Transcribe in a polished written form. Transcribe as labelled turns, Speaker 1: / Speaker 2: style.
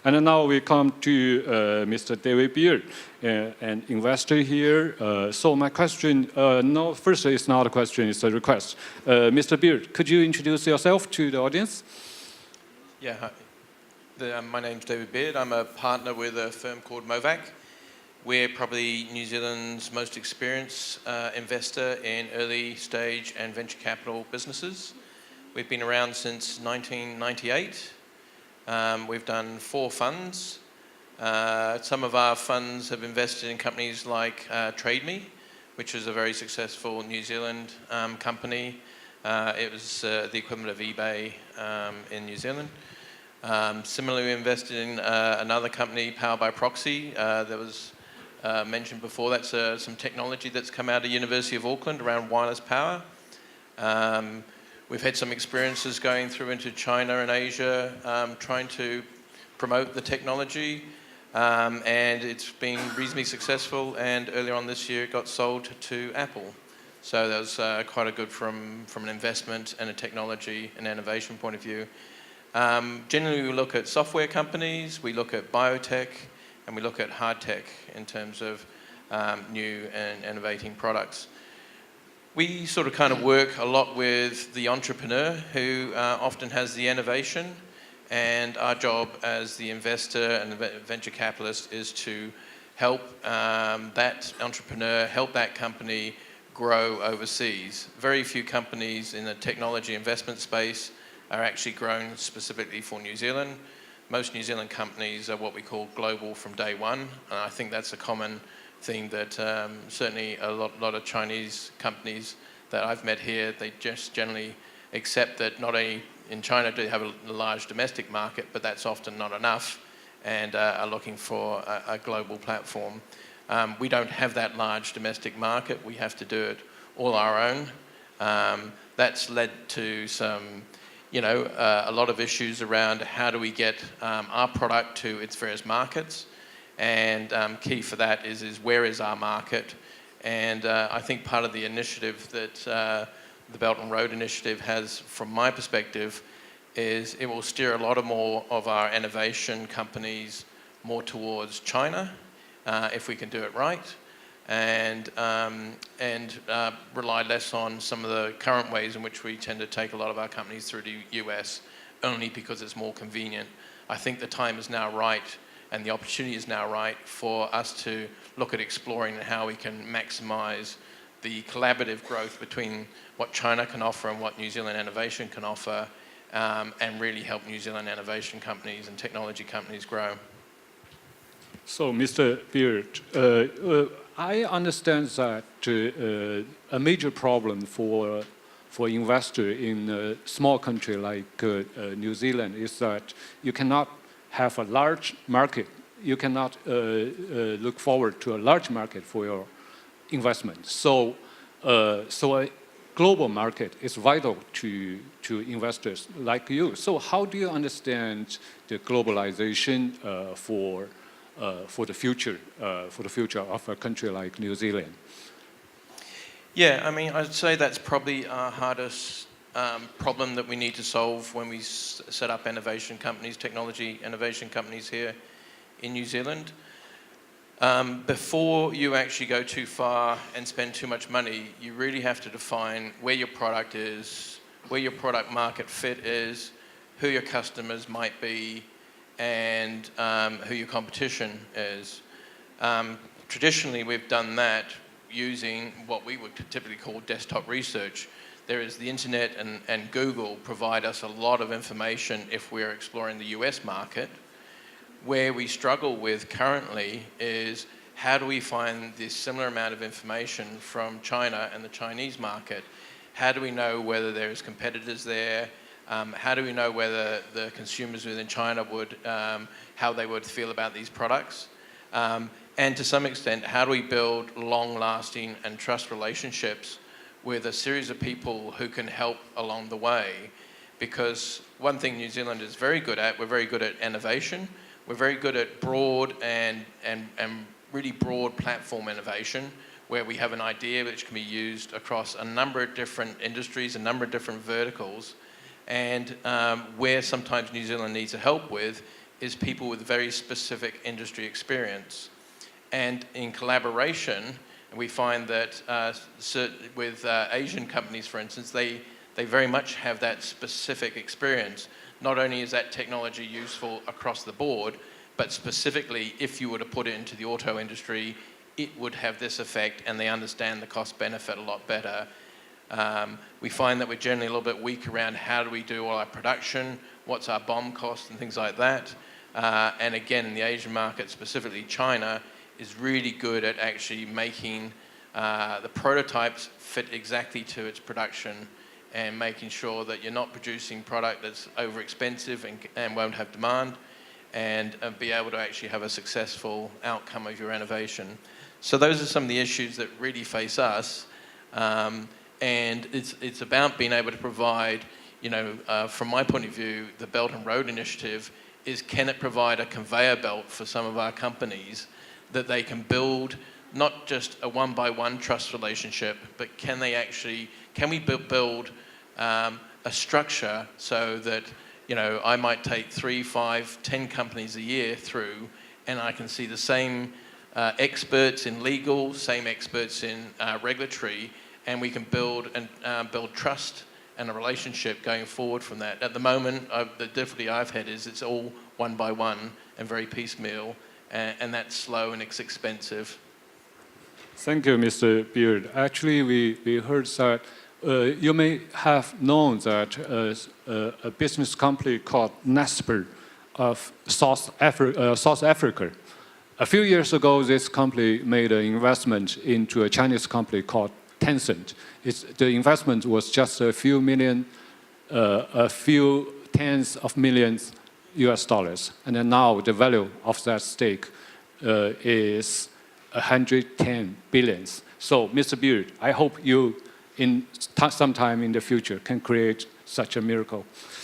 Speaker 1: And now we come to Mr. David Beard, an investor here. So my question, no, first it's not a question, it's a request. Mr. Beard, could you introduce yourself to the audience?
Speaker 2: Yeah, hi. My name's David Beard. I'm a partner with a firm called Movac. We're probably New Zealand's most experienced investor in early stage and venture capital businesses. We've been around since 1998. We've done 4 funds. Some of our funds have invested in companies like TradeMe, which is a very successful New Zealand company. It was the equivalent of eBay in New Zealand. Similarly, we invested in another company, Power by Proxy, that was mentioned before. That's some technology that's come out of University of Auckland around wireless power. We've had some experiences going through into China and Asia, trying to promote the technology, and it's been reasonably successful, and earlier on this year it got sold to Apple. So that was quite a good from an investment and a technology and innovation point of view. Generally we look at software companies, we look at biotech, and we look at hard tech in terms of new and innovating products. We sort of kind of work a lot with the entrepreneur who often has the innovation, and our job as the investor and the venture capitalist is to help that entrepreneur, help that company grow overseas. Very few companies in the technology investment space are actually grown specifically for New Zealand. Most New Zealand companies are what we call global from day one, and I think that's a common thing that certainly a lot of Chinese companies that I've met here, they just generally accept that not only in China do they have a large domestic market, but that's often not enough, and are looking for a global platform. We don't have that large domestic market. We have to do it all our own. That's led to some, a lot of issues around how do we get our product to its various markets. And key for that is where is our market? And I think part of the initiative that the Belt and Road Initiative has, from my perspective, is it will steer a lot more of our innovation companies more towards China, if we can do it right, and rely less on some of the current ways in which we tend to take a lot of our companies through the US, only because it's more convenient. I think the time is now right, and the opportunity is now right for us to look at exploring how we can maximize the collaborative growth between what China can offer and what New Zealand innovation can offer, and really help New Zealand innovation companies and technology companies grow.
Speaker 1: So, Mr. Beard, I understand that a major problem for investor in a small country like New Zealand is that you cannot have a large market. You cannot look forward to a large market for your investment. So a global market is vital to investors like you. So how do you understand the globalization for the future of a country like New Zealand?
Speaker 2: Yeah, I mean, I'd say that's probably our hardest problem that we need to solve when we set up innovation companies, technology innovation companies here in New Zealand. Before you actually go too far and spend too much money, you really have to define where your product is, where your product market fit is, who your customers might be, and who your competition is. Traditionally, we've done that using what we would typically call desktop research. There is the internet and Google provide us a lot of information if we're exploring the US market. Where we struggle with currently is how do we find this similar amount of information from China and the Chinese market? How do we know whether there's competitors there? How do we know whether the consumers within China would, how they would feel about these products? And to some extent, how do we build long-lasting and trust relationships with a series of people who can help along the way? Because one thing New Zealand is very good at, we're very good at innovation. We're very good at broad and really broad platform innovation, where we have an idea which can be used across a number of different industries, a number of different verticals. And where sometimes New Zealand needs help with is people with very specific industry experience. And in collaboration, we find that with Asian companies, for instance, they very much have that specific experience. Not only is that technology useful across the board, but specifically if you were to put it into the auto industry, it would have this effect, and they understand the cost benefit a lot better. We find that we're generally a little bit weak around how do we do all our production, what's our BOM cost and things like that. And again, in the Asian market, specifically China, is really good at actually making the prototypes fit exactly to its production and making sure that you're not producing product that's over expensive and won't have demand, and be able to actually have a successful outcome of your innovation. So those are some of the issues that really face us. And it's about being able to provide, from my point of view, the Belt and Road Initiative is, can it provide a conveyor belt for some of our companies that they can build not just a one-by-one trust relationship, but can we build a structure so that, I might take 3, 5, 10 companies a year through, and I can see the same experts in legal, same experts in regulatory, and we can build trust and a relationship going forward from that. At the moment, the difficulty I've had is it's all one by one and very piecemeal, and that's slow and it's expensive.
Speaker 1: Thank you, Mr. Beard. Actually, we heard that you may have known that a business company called Naspers of South Africa. A few years ago, this company made an investment into a Chinese company called Tencent. The investment was just a few tens of millions US dollars. And then now the value of that stake is 110 billions. So, Mr. Beard, I hope you, in some time in the future, can create such a miracle.